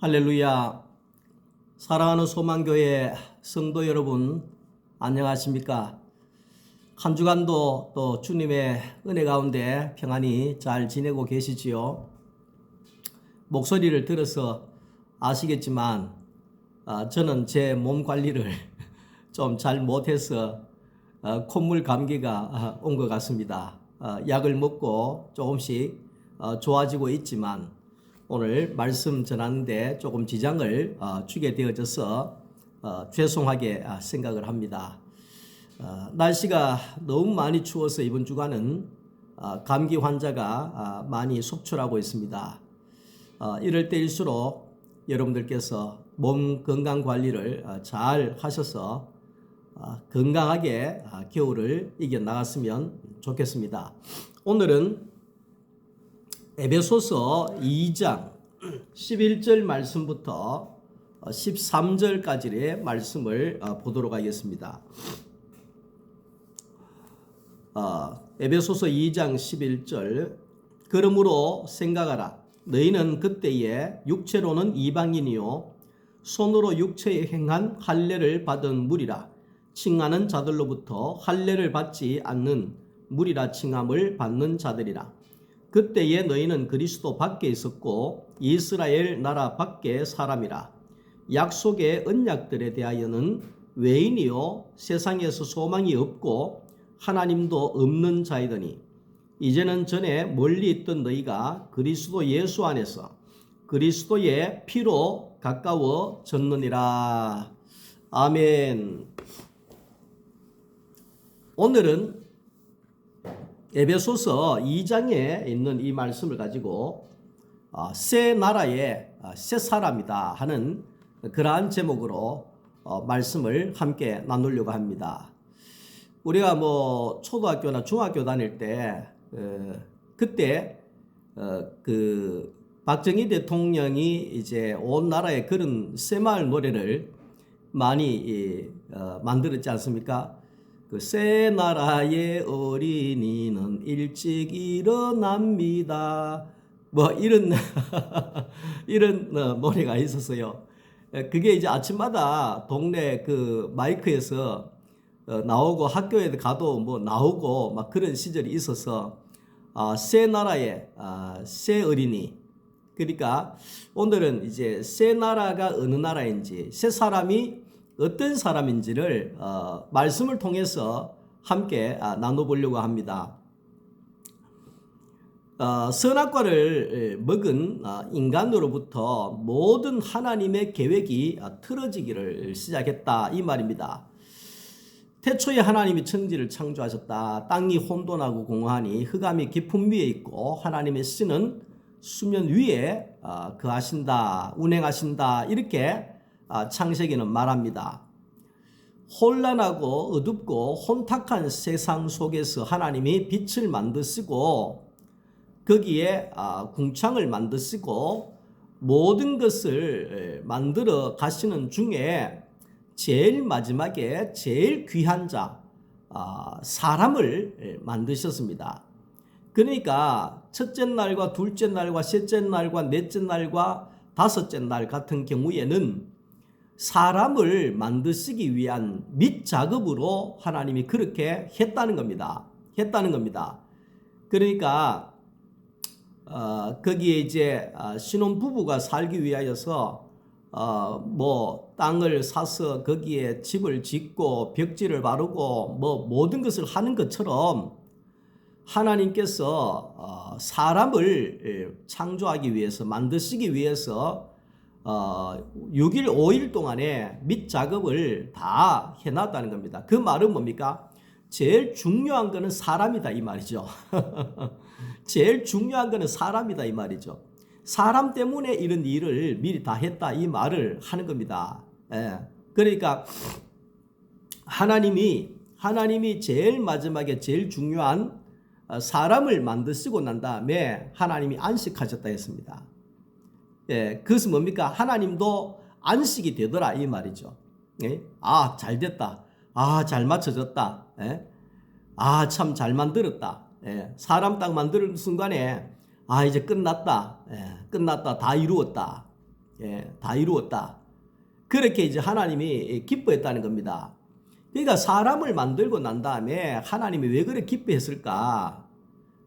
할렐루야. 사랑하는 소망교회 성도 여러분, 안녕하십니까? 한 주간도 또 주님의 은혜 가운데 평안히 잘 지내고 계시지요? 목소리를 들어서 아시겠지만 저는 제 몸 관리를 좀 잘 못해서 콧물 감기가 온 것 같습니다. 약을 먹고 조금씩 좋아지고 있지만 오늘 말씀 전하는데 조금 지장을 주게 되어져서 죄송하게 생각을 합니다. 날씨가 너무 많이 추워서 이번 주간은 감기 환자가 많이 속출하고 있습니다. 이럴 때일수록 여러분들께서 몸 건강 관리를 잘 하셔서 건강하게 겨울을 이겨나갔으면 좋겠습니다. 오늘은 에베소서 2장 11절 말씀부터 13절까지의 말씀을 보도록 하겠습니다. 에베소서 2장 11절 그러므로 생각하라. 너희는 그때에 육체로는 이방인이요 손으로 육체에 행한 할례를 받은 무리라. 칭하는 자들로부터 할례를 받지 않는 무리라 칭함을 받는 자들이라. 그때에 너희는 그리스도 밖에 있었고 이스라엘 나라 밖에 사람이라. 약속의 언약들에 대하여는 외인이요 세상에서 소망이 없고 하나님도 없는 자이더니 이제는 전에 멀리 있던 너희가 그리스도 예수 안에서 그리스도의 피로 가까워졌느니라. 아멘. 오늘은 에베소서 2장에 있는 이 말씀을 가지고 새 나라의 새 사람이다 하는 그러한 제목으로 말씀을 함께 나누려고 합니다. 우리가 초등학교나 중학교 다닐 때 그때 그 박정희 대통령이 이제 온 나라에 그런 새마을 노래를 많이 만들었지 않습니까? 그 새 나라의 어린이는 일찍 일어납니다. 이런 이런 노래가 있었어요. 그게 이제 아침마다 동네 그 마이크에서 나오고 학교에 가도 나오고 막 그런 시절이 있어서 새 나라의 새 어린이. 그러니까 오늘은 이제 새 나라가 어느 나라인지 새 사람이 어떤 사람인지를 말씀을 통해서 함께 나눠보려고 합니다. 선악과를 먹은 인간으로부터 모든 하나님의 계획이 틀어지기를 시작했다 이 말입니다. 태초에 하나님이 천지를 창조하셨다. 땅이 혼돈하고 공허하니 흑암이 깊은 위에 있고 하나님의 씨는 수면 위에 거하신다, 운행하신다 이렇게 창세기는 말합니다. 혼란하고 어둡고 혼탁한 세상 속에서 하나님이 빛을 만드시고 거기에 궁창을 만드시고 모든 것을 만들어 가시는 중에 제일 마지막에 제일 귀한 자 사람을 만드셨습니다. 그러니까 첫째 날과 둘째 날과 셋째 날과 넷째 날과 다섯째 날 같은 경우에는 사람을 만드시기 위한 밑작업으로 하나님이 그렇게 했다는 겁니다. 그러니까 거기에 이제 신혼부부가 살기 위하여서 땅을 사서 거기에 집을 짓고 벽지를 바르고 모든 것을 하는 것처럼 하나님께서 사람을 창조하기 위해서 만드시기 위해서 6일 5일 동안에 밑작업을 다 해놨다는 겁니다. 그 말은 뭡니까? 제일 중요한 거는 사람이다 이 말이죠. 제일 중요한 거는 사람이다 이 말이죠. 사람 때문에 이런 일을 미리 다 했다 이 말을 하는 겁니다. 그러니까 하나님이 제일 마지막에 제일 중요한 사람을 만드시고 난 다음에 하나님이 안식하셨다 했습니다. 그것은 뭡니까? 하나님도 안식이 되더라 이 말이죠. 잘 됐다. 잘 맞춰졌다. 참 잘 만들었다. 사람 딱 만드는 순간에 이제 끝났다. 끝났다. 다 이루었다. 다 이루었다. 그렇게 이제 하나님이 기뻐했다는 겁니다. 그러니까 사람을 만들고 난 다음에 하나님이 왜 그렇게 기뻐했을까?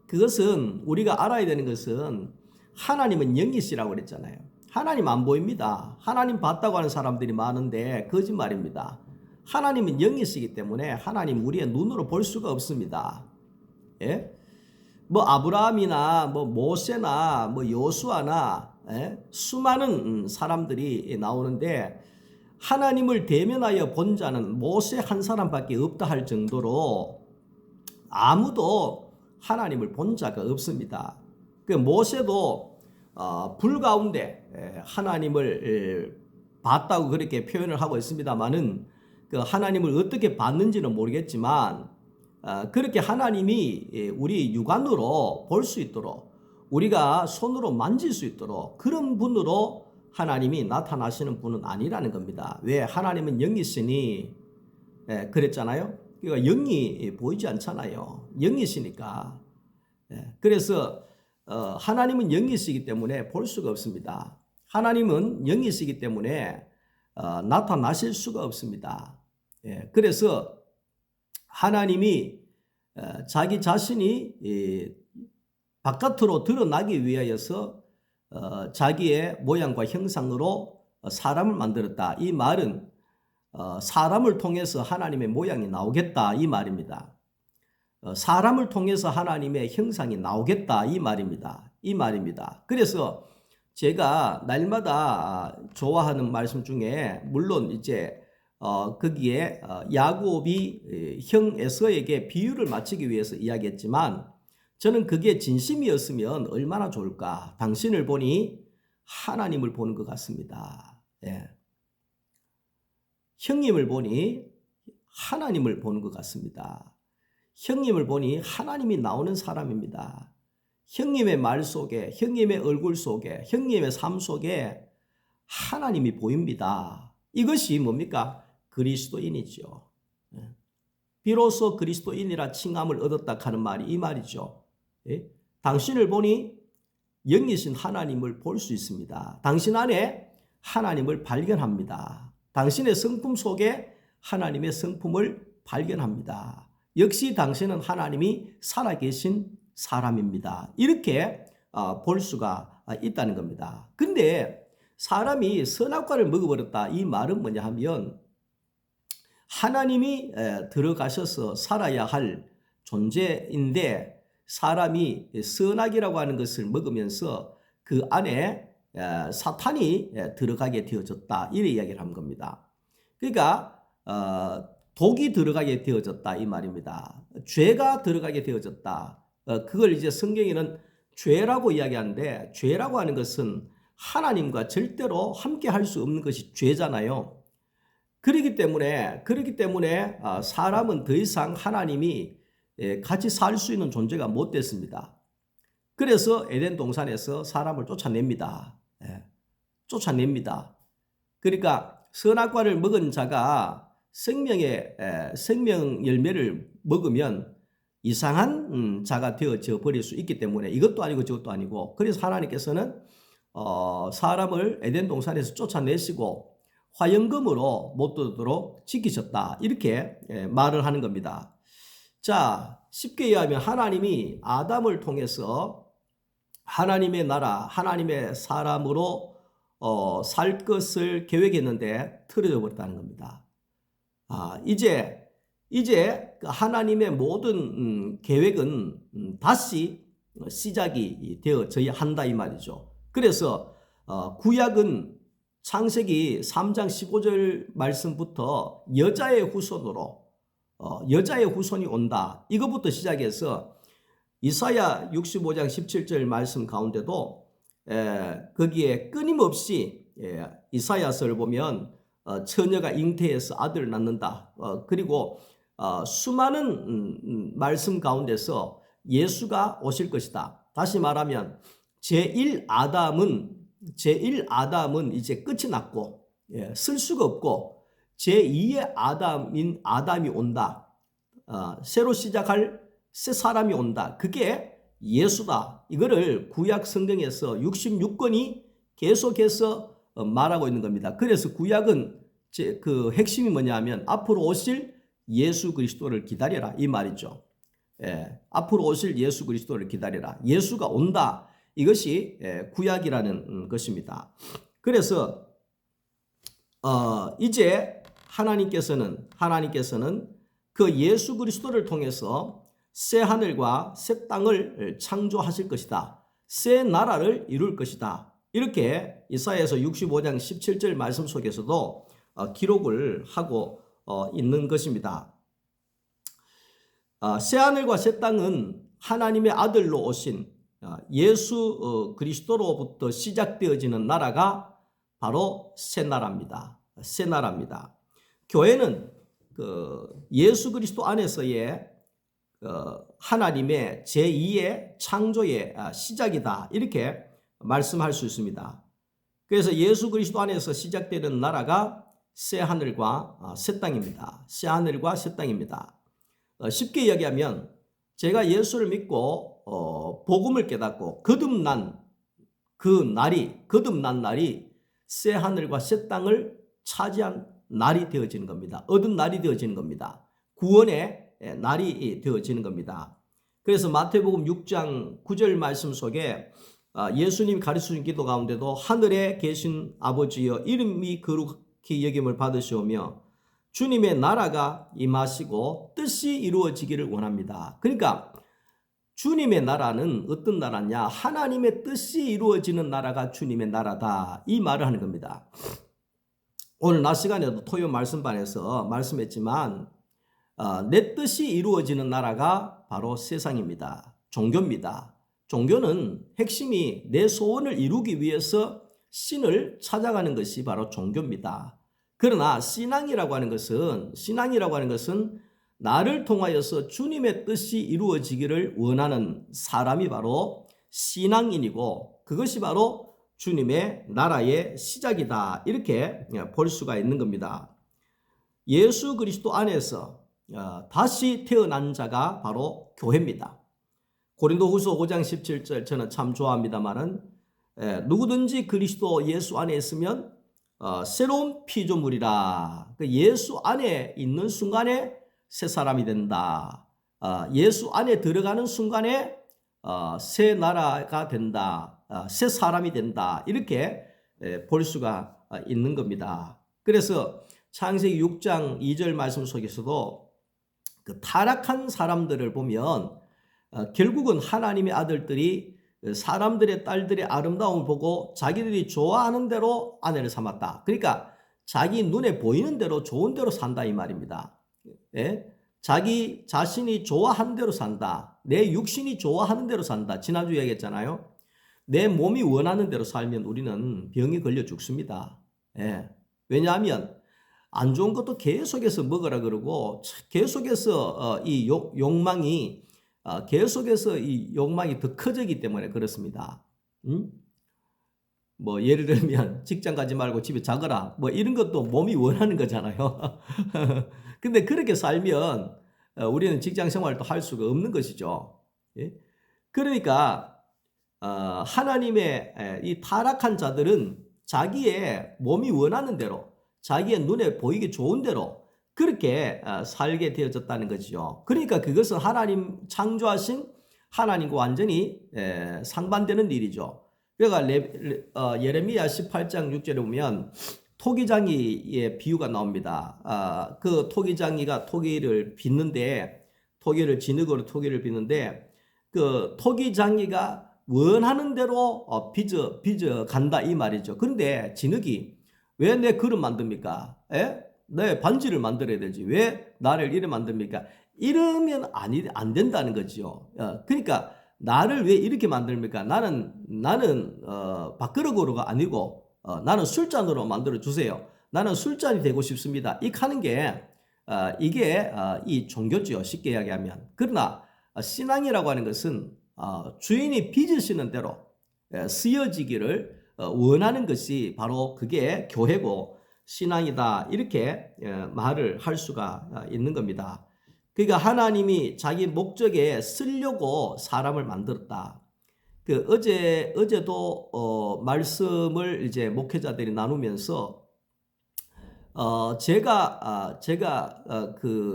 그것은 우리가 알아야 되는 것은 하나님은 영이시라고 그랬잖아요. 하나님 안 보입니다. 하나님 봤다고 하는 사람들이 많은데 거짓말입니다. 하나님은 영이시기 때문에 하나님 우리의 눈으로 볼 수가 없습니다. 예? 뭐 아브라함이나 뭐 모세나 뭐 요수아나 수많은 사람들이 나오는데 하나님을 대면하여 본 자는 모세 한 사람밖에 없다 할 정도로 아무도 하나님을 본 자가 없습니다. 그 모세도 불 가운데 하나님을 봤다고 그렇게 표현을 하고 있습니다만은 그 하나님을 어떻게 봤는지는 모르겠지만 그렇게 하나님이 우리 육안으로 볼 수 있도록 우리가 손으로 만질 수 있도록 그런 분으로 하나님이 나타나시는 분은 아니라는 겁니다. 왜? 하나님은 영이시니 그랬잖아요. 그러니까 영이 보이지 않잖아요. 영이시니까. 그래서 하나님은 영이시기 때문에 볼 수가 없습니다. 하나님은 영이시기 때문에 나타나실 수가 없습니다. 그래서 하나님이 자기 자신이 바깥으로 드러나기 위하여서 자기의 모양과 형상으로 사람을 만들었다. 이 말은 사람을 통해서 하나님의 모양이 나오겠다 이 말입니다. 사람을 통해서 하나님의 형상이 나오겠다 이 말입니다. 그래서 제가 날마다 좋아하는 말씀 중에 물론 이제 거기에 야곱이 형 에서에게 비유를 맞추기 위해서 이야기했지만 저는 그게 진심이었으면 얼마나 좋을까. 당신을 보니 하나님을 보는 것 같습니다. 형님을 보니 하나님을 보는 것 같습니다. 형님을 보니 하나님이 나오는 사람입니다. 형님의 말 속에, 형님의 얼굴 속에, 형님의 삶 속에 하나님이 보입니다. 이것이 뭡니까? 그리스도인이죠. 비로소 그리스도인이라 칭함을 얻었다 하는 말이 이 말이죠. 당신을 보니 영이신 하나님을 볼 수 있습니다. 당신 안에 하나님을 발견합니다. 당신의 성품 속에 하나님의 성품을 발견합니다. 역시 당신은 하나님이 살아계신 사람입니다. 이렇게 볼 수가 있다는 겁니다. 근데 사람이 선악과를 먹어버렸다. 이 말은 뭐냐 하면 하나님이 들어가셔서 살아야 할 존재인데 사람이 선악이라고 하는 것을 먹으면서 그 안에 사탄이 들어가게 되어졌다. 이런 이야기를 한 겁니다. 그러니까 독이 들어가게 되어졌다 이 말입니다. 죄가 들어가게 되어졌다. 그걸 이제 성경에는 죄라고 이야기하는데 죄라고 하는 것은 하나님과 절대로 함께 할 수 없는 것이 죄잖아요. 그렇기 때문에 사람은 더 이상 하나님이 같이 살 수 있는 존재가 못 됐습니다. 그래서 에덴 동산에서 사람을 쫓아냅니다. 쫓아냅니다. 그러니까 선악과를 먹은 자가 생명 열매를 먹으면 이상한 자가 되어져 버릴 수 있기 때문에 이것도 아니고 저것도 아니고 그래서 하나님께서는 사람을 에덴 동산에서 쫓아내시고 화영금으로 못 들도록 지키셨다. 이렇게 말을 하는 겁니다. 자, 쉽게 이해하면 하나님이 아담을 통해서 하나님의 나라, 하나님의 사람으로 살 것을 계획했는데 틀어져 버렸다는 겁니다. 이제 하나님의 모든 계획은 다시 시작이 되어져야 한다 이 말이죠. 그래서 구약은 창세기 3장 15절 말씀부터 여자의 후손이 온다. 이것부터 시작해서 이사야 65장 17절 말씀 가운데도 거기에 끊임없이 이사야서를 보면 처녀가 잉태해서 아들을 낳는다. 그리고 수많은 말씀 가운데서 예수가 오실 것이다. 다시 말하면 제1아담은 이제 끝이 났고 쓸 수가 없고 제2의 아담이 온다. 새로 시작할 새 사람이 온다. 그게 예수다. 이거를 구약 성경에서 66권이 계속해서 말하고 있는 겁니다. 그래서 구약은 그 핵심이 뭐냐 하면 앞으로 오실 예수 그리스도를 기다려라 이 말이죠. 예, 앞으로 오실 예수 그리스도를 기다려라. 예수가 온다. 이것이 구약이라는 것입니다. 그래서 이제 하나님께서는 그 예수 그리스도를 통해서 새 하늘과 새 땅을 창조하실 것이다. 새 나라를 이룰 것이다. 이렇게 이사야서 65장 17절 말씀 속에서도 기록을 하고 있는 것입니다. 새 하늘과 새 땅은 하나님의 아들로 오신 예수 그리스도로부터 시작되어지는 나라가 바로 새 나라입니다. 새 나라입니다. 교회는 그 예수 그리스도 안에서의 하나님의 제2의 창조의 시작이다. 이렇게 말씀할 수 있습니다. 그래서 예수 그리스도 안에서 시작되는 나라가 새 하늘과 새 땅입니다. 새 하늘과 새 땅입니다. 쉽게 이야기하면 제가 예수를 믿고 복음을 깨닫고 거듭난 날이 새 하늘과 새 땅을 차지한 날이 되어지는 겁니다. 얻은 날이 되어지는 겁니다. 구원의 날이 되어지는 겁니다. 그래서 마태복음 6장 9절 말씀 속에 예수님이 가르치신 기도 가운데도 하늘에 계신 아버지여 이름이 거룩히 여김을 받으시오며 주님의 나라가 임하시고 뜻이 이루어지기를 원합니다. 그러니까 주님의 나라는 어떤 나라냐? 하나님의 뜻이 이루어지는 나라가 주님의 나라다. 이 말을 하는 겁니다. 오늘 낮 시간에도 토요 말씀반에서 말씀했지만 내 뜻이 이루어지는 나라가 바로 세상입니다. 종교입니다. 종교는 핵심이 내 소원을 이루기 위해서 신을 찾아가는 것이 바로 종교입니다. 그러나 신앙이라고 하는 것은 나를 통하여서 주님의 뜻이 이루어지기를 원하는 사람이 바로 신앙인이고 그것이 바로 주님의 나라의 시작이다. 이렇게 볼 수가 있는 겁니다. 예수 그리스도 안에서 다시 태어난 자가 바로 교회입니다. 고린도후서 5장 17절 저는 참 좋아합니다만은 누구든지 그리스도 예수 안에 있으면 새로운 피조물이라. 그 예수 안에 있는 순간에 새 사람이 된다. 예수 안에 들어가는 순간에 새 나라가 된다. 새 사람이 된다. 이렇게 볼 수가 있는 겁니다. 그래서 창세기 6장 2절 말씀 속에서도 그 타락한 사람들을 보면 결국은 하나님의 아들들이 사람들의 딸들의 아름다움을 보고 자기들이 좋아하는 대로 아내를 삼았다. 그러니까 자기 눈에 보이는 대로 좋은 대로 산다 이 말입니다. 예? 자기 자신이 좋아하는 대로 산다. 내 육신이 좋아하는 대로 산다. 지난주 얘기했잖아요. 내 몸이 원하는 대로 살면 우리는 병에 걸려 죽습니다. 예. 왜냐하면 안 좋은 것도 계속해서 먹으라 그러고 계속해서 이 욕망이 계속해서 이 욕망이 더 커지기 때문에 그렇습니다. 뭐 예를 들면 직장 가지 말고 집에 자거라 뭐 이런 것도 몸이 원하는 거잖아요. 근데 그렇게 살면 우리는 직장 생활도 할 수가 없는 것이죠. 예? 그러니까 하나님의 이 타락한 자들은 자기의 몸이 원하는 대로 자기의 눈에 보이기 좋은 대로 그렇게 살게 되어졌다는 거죠. 그러니까 그것은 하나님 창조하신 하나님과 완전히 상반되는 일이죠. 그러니까 예레미야 18장 6절에 보면 토기장이의 비유가 나옵니다. 그 토기장이가 토기를 빚는데 토기를 진흙으로 토기를 빚는데 그 토기장이가 원하는 대로 빚어 간다 이 말이죠. 그런데 진흙이 왜 내 그릇 만듭니까? 내 반지를 만들어야 되지. 왜 나를 이래 만듭니까? 이러면 안 된다는 거죠. 그러니까 나를 왜 이렇게 만듭니까? 나는 밥그릇으로가 아니고 나는 술잔으로 만들어 주세요. 나는 술잔이 되고 싶습니다. 이 하는 게 이게 이 종교죠. 쉽게 이야기하면. 그러나 신앙이라고 하는 것은 주인이 빚으시는 대로 쓰여지기를 원하는 것이 바로 그게 교회고 신앙이다. 이렇게 말을 할 수가 있는 겁니다. 그러니까 하나님이 자기 목적에 쓰려고 사람을 만들었다. 어제도 말씀을 이제 목회자들이 나누면서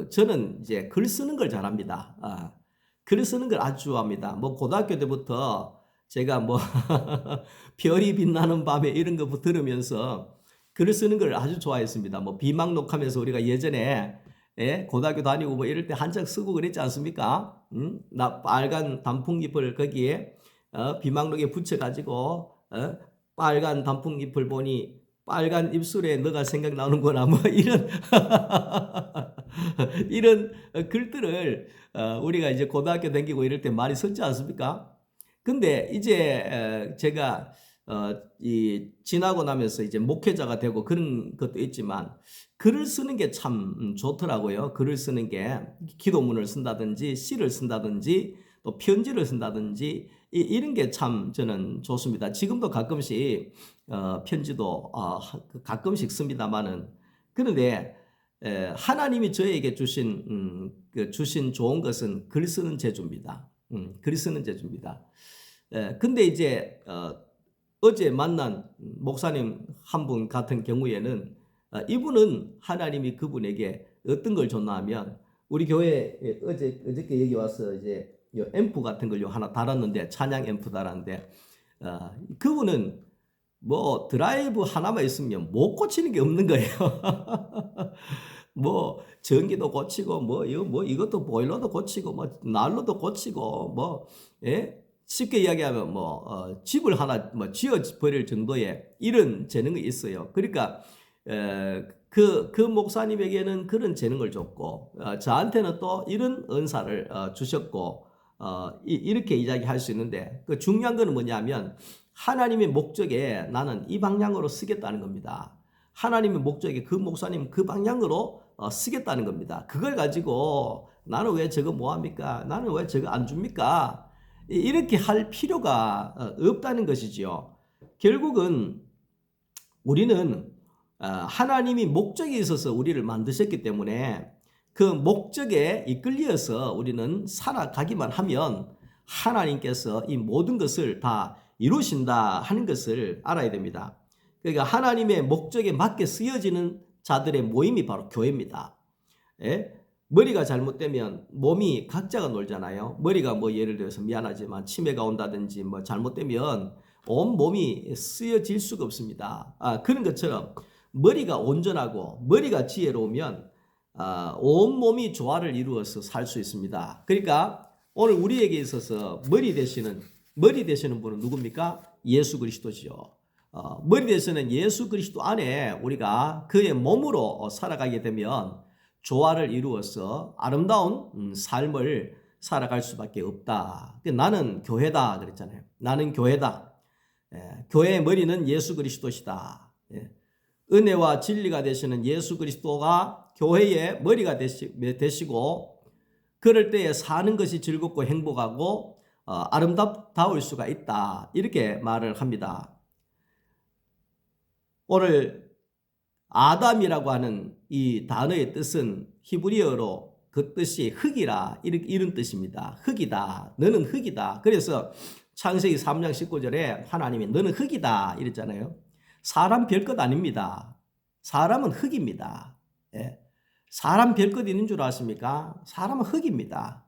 저는 이제 글 쓰는 걸 잘합니다. 글 쓰는 걸 아주 좋아합니다. 뭐 고등학교 때부터 제가 뭐 별이 빛나는 밤에 이런 거 들으면서 글 쓰는 걸 아주 좋아했습니다. 뭐 비망록하면서 우리가 예전에 고등학교 다니고 뭐 이럴 때 한장 쓰고 그랬지 않습니까? 나 빨간 단풍잎을 거기에 비망록에 붙여가지고 빨간 단풍잎을 보니 빨간 입술에 너가 생각나는구나 뭐 이런 이런 글들을 우리가 이제 고등학교 다니고 이럴 때 많이 썼지 않습니까? 근데 이제 제가 지나고 나면서 이제 목회자가 되고 그런 것도 있지만 글을 쓰는 게 참 좋더라고요. 글을 쓰는 게 기도문을 쓴다든지 시를 쓴다든지 또 편지를 쓴다든지 이런 게 참 저는 좋습니다. 지금도 가끔씩 편지도 가끔씩 씁니다만은 그런데 하나님이 저에게 주신 좋은 것은 글 쓰는 재주입니다. 글 쓰는 재주입니다. 근데 이제 어제 만난 목사님 한 분 같은 경우에는 이분은 하나님이 그분에게 어떤 걸 줬나 하면 우리 교회 어저께 여기 와서 이제 앰프 같은 걸 하나 달았는데 찬양 앰프 달았는데 그분은 뭐 드라이브 하나만 있으면 못 고치는 게 없는 거예요. 뭐 전기도 고치고 뭐 이것도 보일러도 고치고 뭐 난로도 고치고 뭐 쉽게 이야기하면 뭐 집을 하나 뭐 지어 버릴 정도의 이런 재능이 있어요. 그러니까 그 목사님에게는 그런 재능을 줬고 저한테는 또 이런 은사를 주셨고 이렇게 이야기할 수 있는데 그 중요한 거는 뭐냐면 하나님의 목적에 나는 이 방향으로 쓰겠다는 겁니다. 하나님의 목적에 그 목사님 그 방향으로 쓰겠다는 겁니다. 그걸 가지고 나는 왜 저거 뭐합니까? 나는 왜 저거 안 줍니까? 이렇게 할 필요가 없다는 것이지요. 결국은 우리는 하나님이 목적이 있어서 우리를 만드셨기 때문에 그 목적에 이끌려서 우리는 살아가기만 하면 하나님께서 이 모든 것을 다 이루신다 하는 것을 알아야 됩니다. 그러니까 하나님의 목적에 맞게 쓰여지는 자들의 모임이 바로 교회입니다. 머리가 잘못되면 몸이 각자가 놀잖아요. 머리가 뭐 예를 들어서 미안하지만 치매가 온다든지 뭐 잘못되면 온 몸이 쓰여질 수가 없습니다. 그런 것처럼 머리가 온전하고 머리가 지혜로우면 온 몸이 조화를 이루어서 살 수 있습니다. 그러니까 오늘 우리에게 있어서 머리 되시는 분은 누굽니까? 예수 그리스도지요. 머리 되시는 예수 그리스도 안에 우리가 그의 몸으로 살아가게 되면 조화를 이루어서 아름다운 삶을 살아갈 수밖에 없다. 나는 교회다 그랬잖아요. 나는 교회다. 교회의 머리는 예수 그리스도시다. 은혜와 진리가 되시는 예수 그리스도가 교회의 머리가 되시고 그럴 때에 사는 것이 즐겁고 행복하고 아름다울 수가 있다. 이렇게 말을 합니다. 오늘 아담이라고 하는 이 단어의 뜻은 히브리어로 그 뜻이 흙이라 이런 뜻입니다. 흙이다. 너는 흙이다. 그래서 창세기 3장 19절에 하나님이 너는 흙이다 이랬잖아요. 사람 별것 아닙니다. 사람은 흙입니다. 사람 별것 있는 줄 아십니까? 사람은 흙입니다.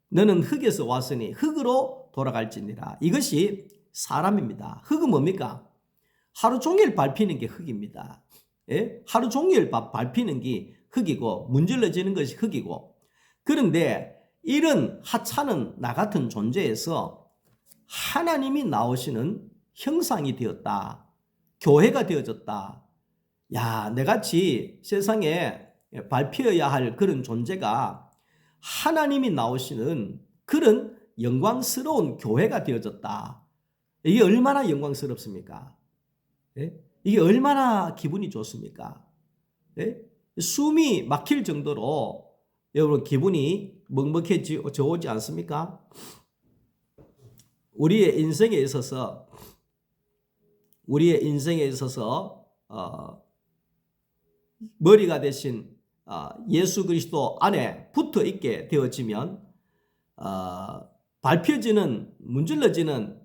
너는 흙에서 왔으니 흙으로 돌아갈지니라. 이것이 사람입니다. 흙은 뭡니까? 하루 종일 밟히는 게 흙입니다. 하루 종일 밟히는 게 흙이고 문질러지는 것이 흙이고 그런데 이런 하찮은 나 같은 존재에서 하나님이 나오시는 형상이 되었다. 교회가 되어졌다. 야, 내같이 세상에 밟혀야 할 그런 존재가 하나님이 나오시는 그런 영광스러운 교회가 되어졌다. 이게 얼마나 영광스럽습니까? 이게 얼마나 기분이 좋습니까? 숨이 막힐 정도로 여러분 기분이 먹먹해져 오지 않습니까? 우리의 인생에 있어서 머리가 되신 예수 그리스도 안에 붙어 있게 되어지면 밟혀지는 문질러지는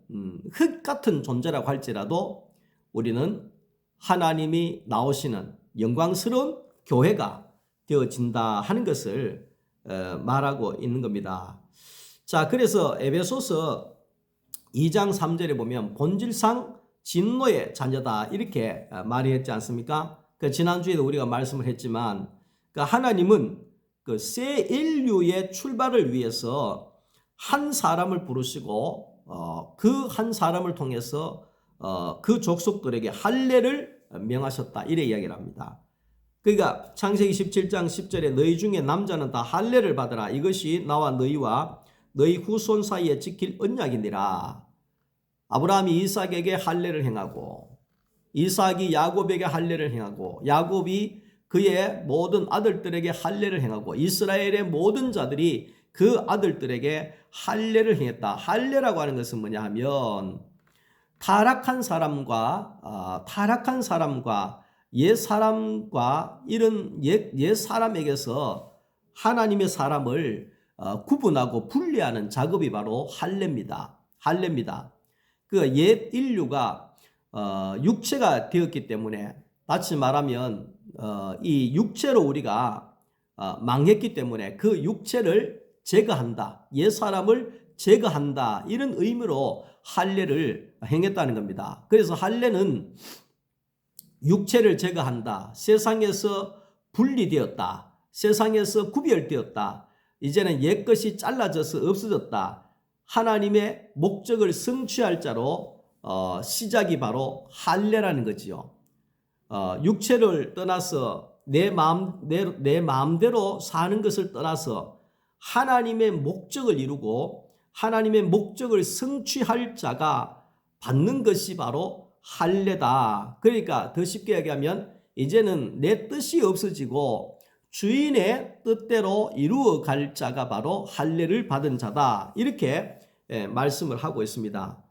흙 같은 존재라고 할지라도 우리는 하나님이 나오시는 영광스러운 교회가 되어진다 하는 것을 말하고 있는 겁니다. 자, 그래서 에베소서 2장 3절에 보면 본질상 진노의 자녀다 이렇게 말했지 않습니까? 그 지난주에도 우리가 말씀을 했지만 그 하나님은 그 새 인류의 출발을 위해서 한 사람을 부르시고 그 한 사람을 통해서 그 족속들에게 할례를 명하셨다 이래 이야기를 합니다. 그러니까 창세기 17장 10절에 너희 중에 남자는 다 할례를 받으라. 이것이 나와 너희와 너희 후손 사이에 지킬 언약이니라. 아브라함이 이삭에게 할례를 행하고 이삭이 야곱에게 할례를 행하고 야곱이 그의 모든 아들들에게 할례를 행하고 이스라엘의 모든 자들이 그 아들들에게 할례를 행했다. 할례라고 하는 것은 뭐냐 하면 타락한 사람과 옛 사람과 이런 옛 사람에게서 하나님의 사람을 구분하고 분리하는 작업이 바로 할례입니다. 할례입니다. 그 옛 인류가 육체가 되었기 때문에 다시 말하면 이 육체로 우리가 망했기 때문에 그 육체를 제거한다. 옛 사람을 제거한다. 이런 의미로 할례를 행했다는 겁니다. 그래서 할례는 육체를 제거한다. 세상에서 분리되었다. 세상에서 구별되었다. 이제는 옛것이 잘라져서 없어졌다. 하나님의 목적을 성취할 자로 시작이 바로 할례라는 거지요. 육체를 떠나서 내 마음대로 사는 것을 떠나서 하나님의 목적을 이루고 하나님의 목적을 성취할 자가 받는 것이 바로 할례다. 그러니까 더 쉽게 얘기하면 이제는 내 뜻이 없어지고 주인의 뜻대로 이루어갈 자가 바로 할례를 받은 자다. 이렇게 말씀을 하고 있습니다.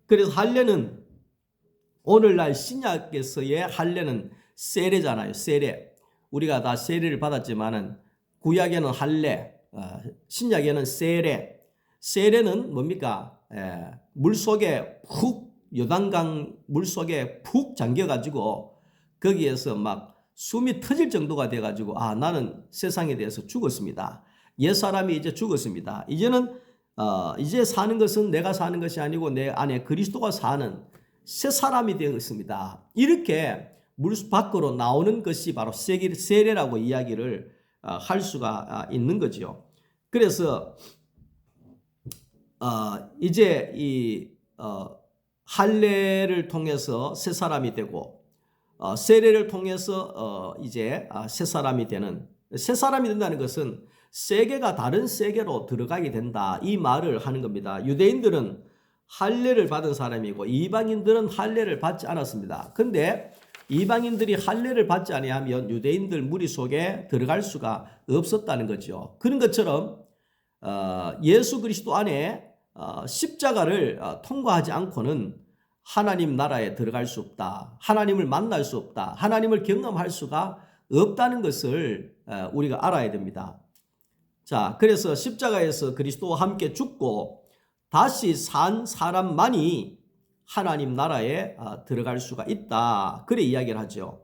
그래서 할례는 오늘날 신약에서의 할례는 세례잖아요. 세례. 우리가 다 세례를 받았지만은 구약에는 할례, 신약에는 세례. 세례는 뭡니까? 물속에 푹 요단강 물속에 푹 잠겨가지고 거기에서 막 숨이 터질 정도가 돼가지고 나는 세상에 대해서 죽었습니다. 옛사람이 이제 죽었습니다. 이제는 이제 사는 것은 내가 사는 것이 아니고 내 안에 그리스도가 사는 새 사람이 되었습니다. 이렇게 물 밖으로 나오는 것이 바로 세례라고 이야기를 할 수가 있는 거죠. 그래서 이제 이 할례를 통해서 새 사람이 되고 세례를 통해서 이제 새 사람이 되는, 새 사람이 된다는 것은 세계가 다른 세계로 들어가게 된다 이 말을 하는 겁니다. 유대인들은 할례를 받은 사람이고 이방인들은 할례를 받지 않았습니다. 근데 이방인들이 할례를 받지 아니하면 유대인들 무리 속에 들어갈 수가 없었다는 거죠. 그런 것처럼 예수 그리스도 안에 십자가를 통과하지 않고는 하나님 나라에 들어갈 수 없다. 하나님을 만날 수 없다. 하나님을 경험할 수가 없다는 것을 우리가 알아야 됩니다. 자, 그래서 십자가에서 그리스도와 함께 죽고 다시 산 사람만이 하나님 나라에 들어갈 수가 있다. 그래 이야기를 하죠.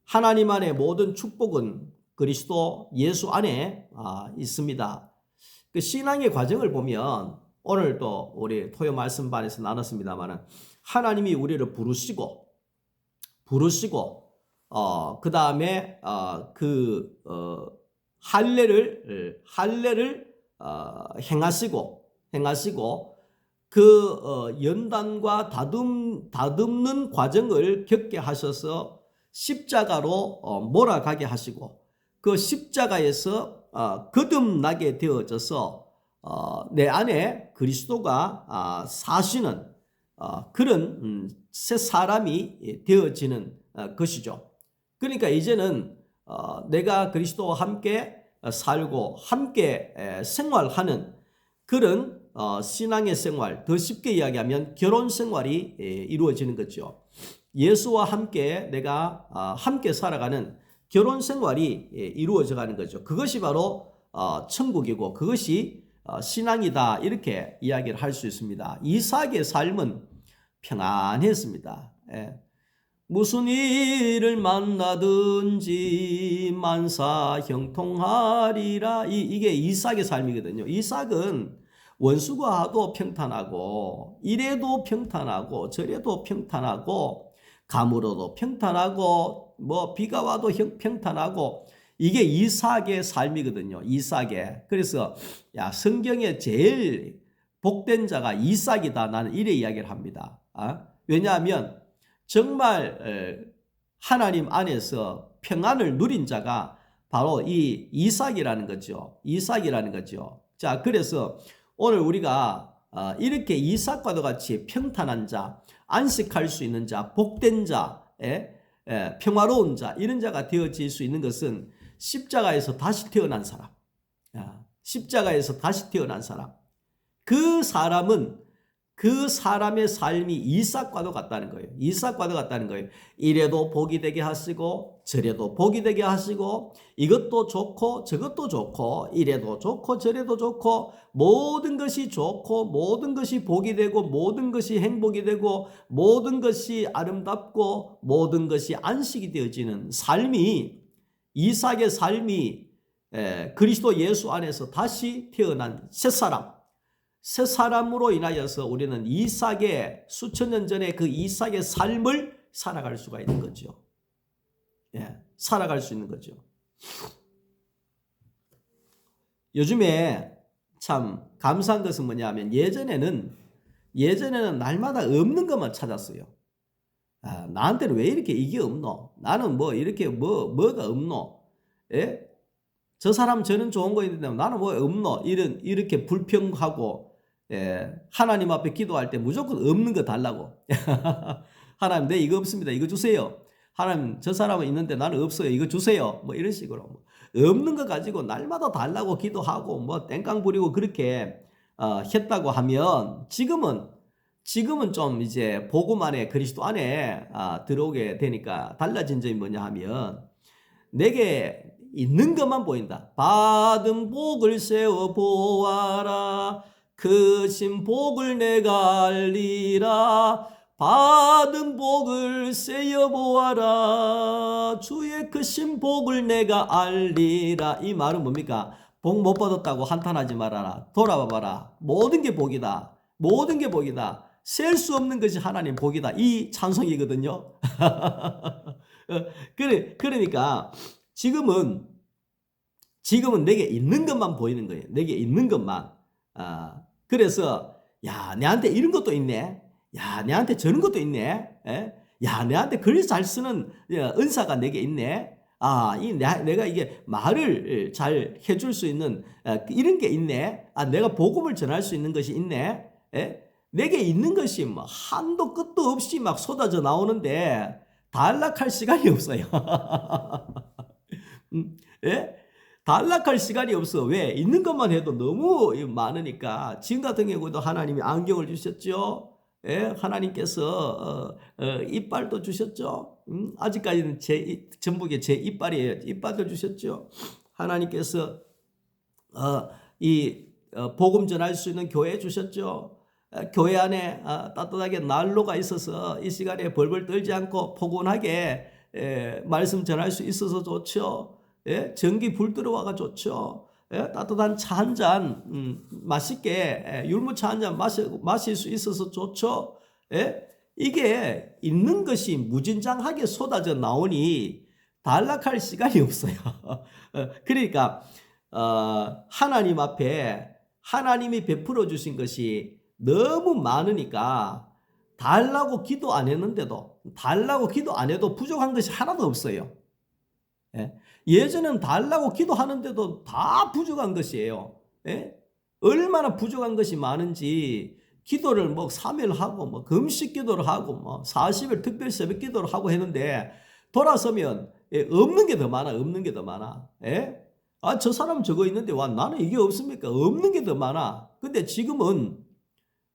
하나님 안에 모든 축복은 그리스도 예수 안에 있습니다. 그 신앙의 과정을 보면 오늘도 우리 토요 말씀반에서 나눴습니다만 하나님이 우리를 부르시고 그 다음에 할례를 행하시고 그 연단과 다듬는 과정을 겪게 하셔서 십자가로 몰아가게 하시고 그 십자가에서 거듭나게 되어져서 내 안에 그리스도가 사시는 그런 새 사람이 되어지는 것이죠. 그러니까 이제는 내가 그리스도와 함께 살고 함께 생활하는 그런 신앙의 생활, 더 쉽게 이야기하면 결혼 생활이 이루어지는 거죠. 예수와 함께 내가 함께 살아가는 결혼 생활이 이루어져 가는 거죠. 그것이 바로 천국이고 그것이 신앙이다 이렇게 이야기를 할 수 있습니다. 이삭의 삶은 평안했습니다. 예. 무슨 일을 만나든지 만사 형통하리라. 이게 이삭의 삶이거든요. 이삭은 원수과도 평탄하고 이래도 평탄하고 저래도 평탄하고 가물어도 평탄하고 뭐 비가 와도 평탄하고 이게 이삭의 삶이거든요. 이삭의. 그래서 야 성경에 제일 복된 자가 이삭이다. 나는 이래 이야기를 합니다. 왜냐하면 정말 하나님 안에서 평안을 누린 자가 바로 이 이삭이라는 거죠. 이삭이라는 거죠. 자, 그래서 오늘 우리가 이렇게 이삭과도 같이 평탄한 자, 안식할 수 있는 자, 복된 자, 평화로운 자, 이런 자가 되어질 수 있는 것은 십자가에서 다시 태어난 사람, 십자가에서 다시 태어난 사람, 그 사람은 그 사람의 삶이 이삭과도 같다는 거예요. 이삭과도 같다는 거예요. 이래도 복이 되게 하시고 저래도 복이 되게 하시고 이것도 좋고 저것도 좋고 이래도 좋고 저래도 좋고 모든 것이 좋고 모든 것이 복이 되고 모든 것이 행복이 되고 모든 것이 아름답고 모든 것이 안식이 되어지는 삶이 이삭의 삶이 그리스도 예수 안에서 다시 태어난 새사람, 새 사람으로 인하여서 우리는 이삭의 수천 년 전에 그 이삭의 삶을 살아갈 수가 있는 거죠. 살아갈 수 있는 거죠. 요즘에 참 감사한 것은 뭐냐면 예전에는 날마다 없는 것만 찾았어요. 나한테는 왜 이렇게 이게 없노? 나는 뭐 이렇게 뭐가 없노? 저 사람 저는 좋은 거 있는데 나는 뭐 없노? 이렇게 불평하고 하나님 앞에 기도할 때 무조건 없는 거 달라고. 하나님 내 이거 없습니다. 이거 주세요. 하나님 저 사람은 있는데 나는 없어요. 이거 주세요. 뭐 이런 식으로 없는 거 가지고 날마다 달라고 기도하고 뭐 땡깡 부리고 그렇게 했다고 하면 지금은 좀 이제 복음 안에 그리스도 안에 들어오게 되니까 달라진 점이 뭐냐 하면 내게 있는 것만 보인다. 받은 복을 세워 보아라. 크신 복을 내가 알리라. 받은 복을 세어 보아라. 주의 크신 복을 내가 알리라. 이 말은 뭡니까? 복 못 받았다고 한탄하지 말아라. 돌아봐봐라. 모든 게 복이다. 모든 게 복이다. 셀 수 없는 것이 하나님 복이다. 이 찬송이거든요. 그러니까 지금은 내게 있는 것만 보이는 거예요. 내게 있는 것만. 그래서 야 내한테 이런 것도 있네. 야 내한테 저런 것도 있네. 야 내한테 글 잘 쓰는 은사가 내게 있네. 내가 이게 말을 잘 해줄 수 있는 이런 게 있네. 내가 복음을 전할 수 있는 것이 있네. 내게 있는 것이 뭐 한도 끝도 없이 막 쏟아져 나오는데 단락할 시간이 없어요. 단락할 시간이 없어. 왜? 있는 것만 해도 너무 많으니까. 지금 같은 경우도 하나님이 안경을 주셨죠. 하나님께서 이빨도 주셨죠. 아직까지는 전부게 제 이빨이에요. 이빨도 주셨죠. 하나님께서 복음 전할 수 있는 교회 주셨죠. 교회 안에 따뜻하게 난로가 있어서 이 시간에 벌벌 떨지 않고 포근하게 말씀 전할 수 있어서 좋죠. 전기 불 들어와가 좋죠. 따뜻한 차 한 잔 맛있게 율무차 한 잔 마실 수 있어서 좋죠. 이게 있는 것이 무진장하게 쏟아져 나오니 단락할 시간이 없어요. 그러니까 하나님 앞에 하나님이 베풀어 주신 것이 너무 많으니까 달라고 기도 안 했는데도 달라고 기도 안 해도 부족한 것이 하나도 없어요. 예전엔 달라고 기도하는데도 다 부족한 것이에요. 얼마나 부족한 것이 많은지 기도를 뭐 3일 하고 뭐 금식 기도를 하고 뭐 40일 특별 새벽 기도를 하고 했는데 돌아서면 없는 게 더 많아. 없는 게 더 많아. 저 사람 저거 있는데 와 나는 이게 없습니까? 없는 게 더 많아. 근데 지금은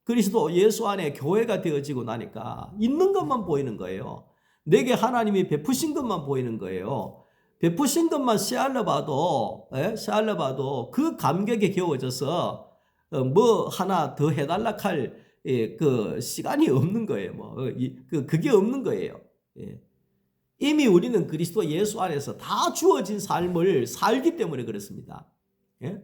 그리스도 예수 안에 교회가 되어지고 나니까 있는 것만 보이는 거예요. 내게 하나님이 베푸신 것만 보이는 거예요. 베푸신 것만 씨알려 봐도 그 감격에 겨워져서 뭐 하나 더 해달라 할 그 시간이 없는 거예요. 그게 없는 거예요. 예. 이미 우리는 그리스도 예수 안에서 다 주어진 삶을 살기 때문에 그렇습니다. 예?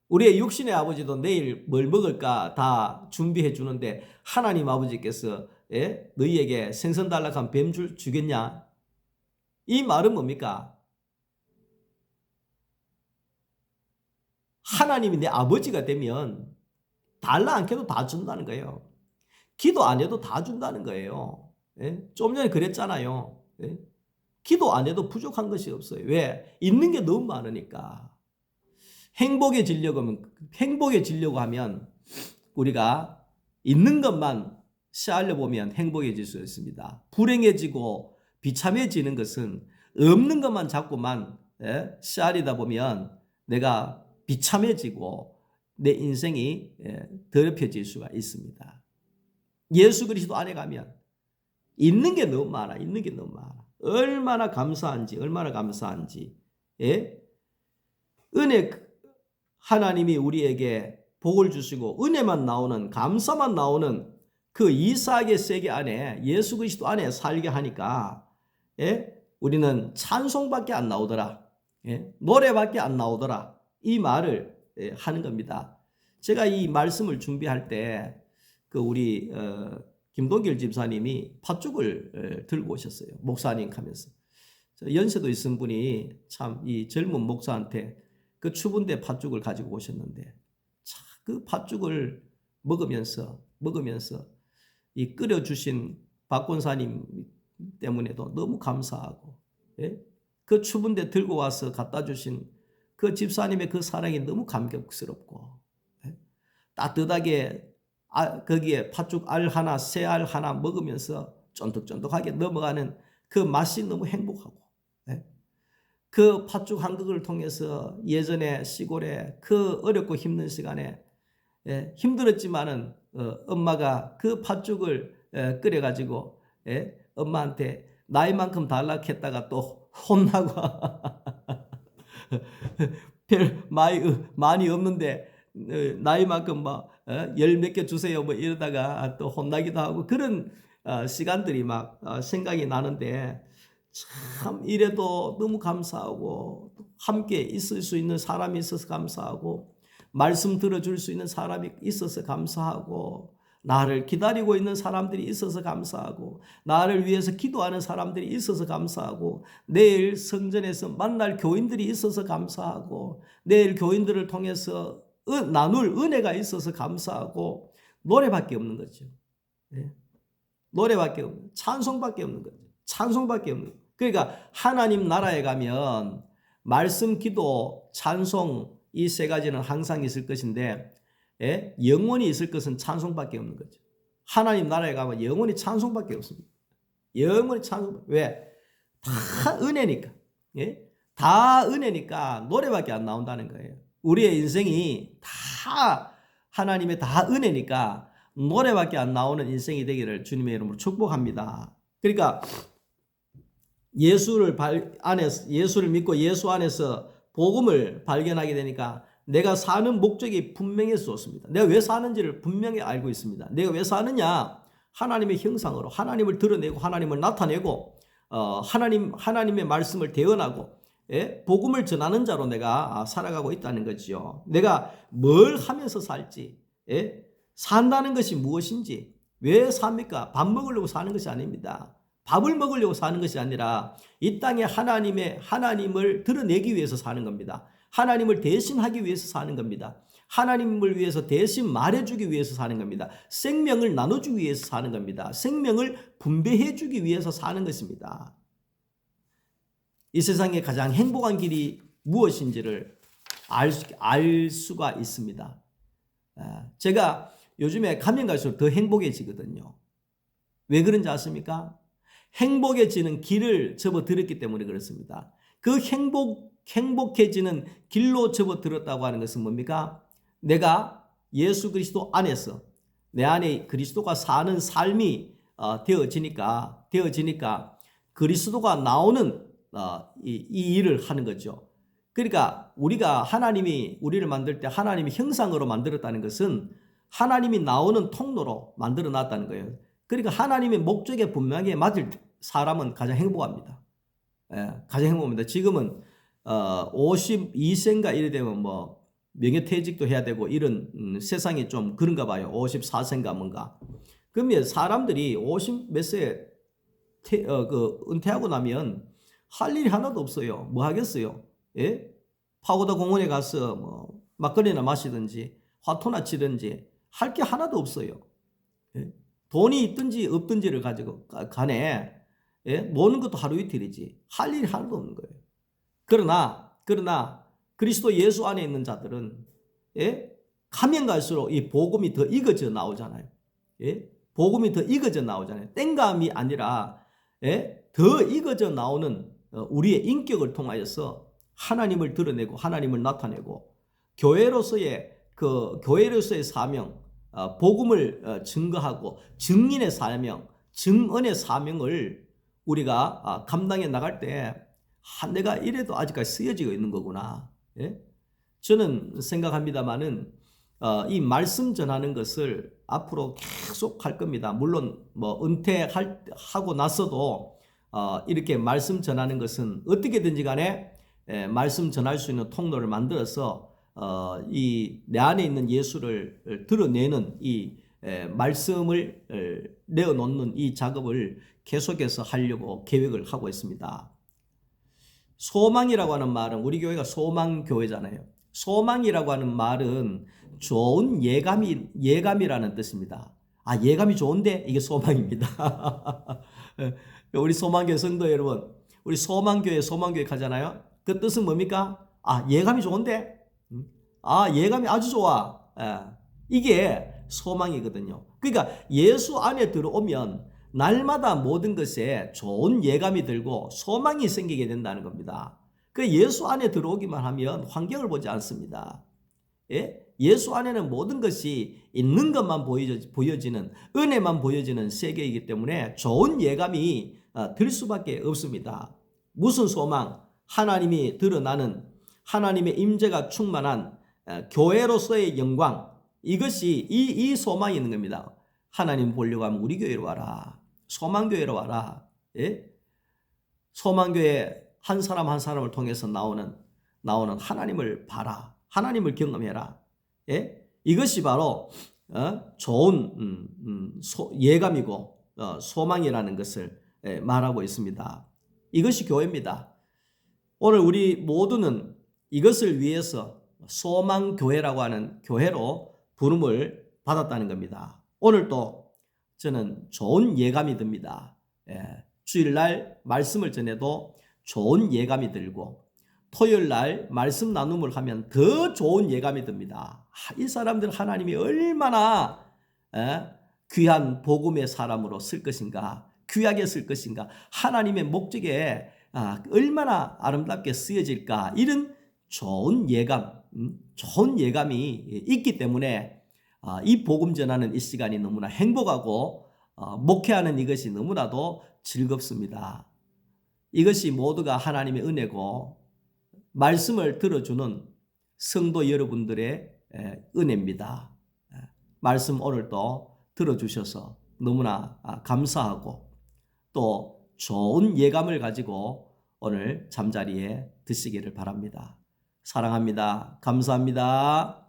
우리의 육신의 아버지도 내일 뭘 먹을까 다 준비해 주는데 하나님 아버지께서 너희에게 생선 달라 하면 뱀 주겠냐? 이 말은 뭡니까? 하나님이 내 아버지가 되면 달라 않게도 다 준다는 거예요. 기도 안 해도 다 준다는 거예요. 좀 전에 그랬잖아요. 기도 안 해도 부족한 것이 없어요. 왜? 있는 게 너무 많으니까. 행복해지려고 하면 우리가 있는 것만 쌓으려 보면 행복해질 수 있습니다. 불행해지고 비참해지는 것은 없는 것만 자꾸만 쌓으다 보면 내가 비참해지고 내 인생이 더럽혀질 수가 있습니다. 예수 그리스도 안에 가면 있는 게 너무 많아. 있는 게 너무 많아. 얼마나 감사한지. 은혜 하나님이 우리에게 복을 주시고 은혜만 나오는 감사만 나오는 그 이삭의 세계 안에 예수 그리스도 안에 살게 하니까 우리는 찬송밖에 안 나오더라. 노래밖에 안 나오더라. 이 말을 하는 겁니다. 제가 이 말씀을 준비할 때 그 우리 김동길 집사님이 팥죽을 들고 오셨어요. 목사님 하면서. 연세도 있은 분이 참 이 젊은 목사한테 그 추운데 팥죽을 가지고 오셨는데 그 팥죽을 먹으면서 이 끓여주신 박권사님 때문에도 너무 감사하고 그 추운데 들고 와서 갖다 주신 그 집사님의 그 사랑이 너무 감격스럽고 따뜻하게 거기에 팥죽 알 하나 새 알 하나 먹으면서 쫀득쫀득하게 넘어가는 그 맛이 너무 행복하고 그 팥죽 한 그릇을 통해서 예전에 시골에 그 어렵고 힘든 시간에 힘들었지만은 엄마가 그 팥죽을 끓여가지고 엄마한테 나이만큼 달라고 했다가 또 혼나고 별 많이 없는데 나이만큼 열 몇 개 주세요 이러다가 또 혼나기도 하고 그런 시간들이 막 생각이 나는데 참 이래도 너무 감사하고 함께 있을 수 있는 사람이 있어서 감사하고 말씀 들어줄 수 있는 사람이 있어서 감사하고 나를 기다리고 있는 사람들이 있어서 감사하고 나를 위해서 기도하는 사람들이 있어서 감사하고 내일 성전에서 만날 교인들이 있어서 감사하고 내일 교인들을 통해서 나눌 은혜가 있어서 감사하고 노래밖에 없는 거죠. 노래밖에 없는 찬송밖에 없는 거죠. 찬송밖에 없는 거죠. 그러니까 하나님 나라에 가면 말씀, 기도, 찬송 이 세 가지는 항상 있을 것인데 영원히 있을 것은 찬송밖에 없는 거죠. 하나님 나라에 가면 영원히 찬송밖에 없습니다. 영원히 찬송. 왜? 다 은혜니까. 다 은혜니까 노래밖에 안 나온다는 거예요. 우리의 인생이 다 하나님의 다 은혜니까 노래밖에 안 나오는 인생이 되기를 주님의 이름으로 축복합니다. 그러니까 예수를 믿고 예수 안에서 복음을 발견하게 되니까 내가 사는 목적이 분명해졌습니다. 내가 왜 사는지를 분명히 알고 있습니다. 내가 왜 사느냐? 하나님의 형상으로 하나님을 드러내고 하나님을 나타내고 하나님의 말씀을 대언하고 복음을 전하는 자로 내가 살아가고 있다는 거죠. 내가 뭘 하면서 살지, 산다는 것이 무엇인지, 왜 삽니까? 밥 먹으려고 사는 것이 아닙니다. 밥을 먹으려고 사는 것이 아니라 이 땅에 하나님을 드러내기 위해서 사는 겁니다. 하나님을 대신하기 위해서 사는 겁니다. 하나님을 위해서 대신 말해주기 위해서 사는 겁니다. 생명을 나눠주기 위해서 사는 겁니다. 생명을 분배해주기 위해서 사는 것입니다. 이 세상에 가장 행복한 길이 무엇인지를 알 수가 있습니다. 제가 요즘에 가면 갈수록 더 행복해지거든요. 왜 그런지 아십니까? 행복해지는 길을 접어들었기 때문에 그렇습니다. 그 행복해지는 길로 접어들었다고 하는 것은 뭡니까? 내가 예수 그리스도 안에서 내 안에 그리스도가 사는 삶이 되어지니까 그리스도가 나오는 이 일을 하는 거죠. 그러니까 우리가 하나님이 우리를 만들 때 하나님의 형상으로 만들었다는 것은 하나님이 나오는 통로로 만들어 놨다는 거예요. 그러니까 하나님의 목적에 분명하게 맞을 때 사람은 가장 행복합니다. 예, 가장 행복합니다. 지금은 52세인가 이래 되면 뭐 명예퇴직도 해야 되고 이런 세상이 좀 그런가 봐요. 54세인가 뭔가. 그러면 사람들이 50 몇 세에 은퇴하고 나면 할 일이 하나도 없어요. 뭐 하겠어요? 예? 파고다 공원에 가서 뭐 막걸리나 마시든지 화토나 치든지 할 게 하나도 없어요. 예? 돈이 있든지 없든지를 가지고 간에 예? 노는 것도 하루 이틀이지 할 일이 하나도 없는 거예요. 그러나 그리스도 예수 안에 있는 자들은 예? 가면 갈수록 이 복음이 더 익어져 나오잖아요. 예? 복음이 더 익어져 나오잖아요. 땡감이 아니라 예? 더 익어져 나오는 우리의 인격을 통하여서 하나님을 드러내고 하나님을 나타내고 교회로서의 사명, 복음을 증거하고 증인의 사명, 증언의 사명을 우리가 감당해 나갈 때 내가 이래도 아직까지 쓰여지고 있는 거구나. 예? 저는 생각합니다마는 이 말씀 전하는 것을 앞으로 계속 할 겁니다. 물론 뭐 은퇴하고 나서도 이렇게 말씀 전하는 것은 어떻게든지 간에 말씀 전할 수 있는 통로를 만들어서 이 내 안에 있는 예수를 드러내는 이 말씀을 내어놓는 이 작업을 계속해서 하려고 계획을 하고 있습니다. 소망이라고 하는 말은 우리 교회가 소망교회잖아요. 소망이라고 하는 말은 좋은 예감이라는 뜻입니다. 예감이 좋은데 이게 소망입니다. 우리 소망교회 성도 여러분, 우리 소망교회 가잖아요. 그 뜻은 뭡니까? 예감이 좋은데? 예감이 아주 좋아. 이게 소망이거든요. 그러니까 예수 안에 들어오면 날마다 모든 것에 좋은 예감이 들고 소망이 생기게 된다는 겁니다. 그 예수 안에 들어오기만 하면 환경을 보지 않습니다. 예? 예수 안에는 모든 것이 있는 것만 보여지는 은혜만 보여지는 세계이기 때문에 좋은 예감이 들 수밖에 없습니다. 무슨 소망? 하나님이 드러나는 하나님의 임재가 충만한 교회로서의 영광, 이것이 이 소망이 있는 겁니다. 하나님 보려고 하면 우리 교회로 와라. 소망교회로 와라. 예? 소망교회 한 사람 한 사람을 통해서 나오는 하나님을 봐라. 하나님을 경험해라. 예? 이것이 바로 좋은 예감이고 소망이라는 것을 말하고 있습니다. 이것이 교회입니다. 오늘 우리 모두는 이것을 위해서 소망교회라고 하는 교회로 부름을 받았다는 겁니다. 오늘도 저는 좋은 예감이 듭니다. 주일날 말씀을 전해도 좋은 예감이 들고 토요일날 말씀 나눔을 하면 더 좋은 예감이 듭니다. 이 사람들 하나님이 얼마나 귀한 복음의 사람으로 쓸 것인가, 귀하게 쓸 것인가, 하나님의 목적에 얼마나 아름답게 쓰여질까, 이런 좋은 예감이 있기 때문에 이 복음 전하는 이 시간이 너무나 행복하고 목회하는 이것이 너무나도 즐겁습니다. 이것이 모두가 하나님의 은혜고 말씀을 들어주는 성도 여러분들의 은혜입니다. 말씀 오늘도 들어주셔서 너무나 감사하고 또 좋은 예감을 가지고 오늘 잠자리에 드시기를 바랍니다. 사랑합니다. 감사합니다.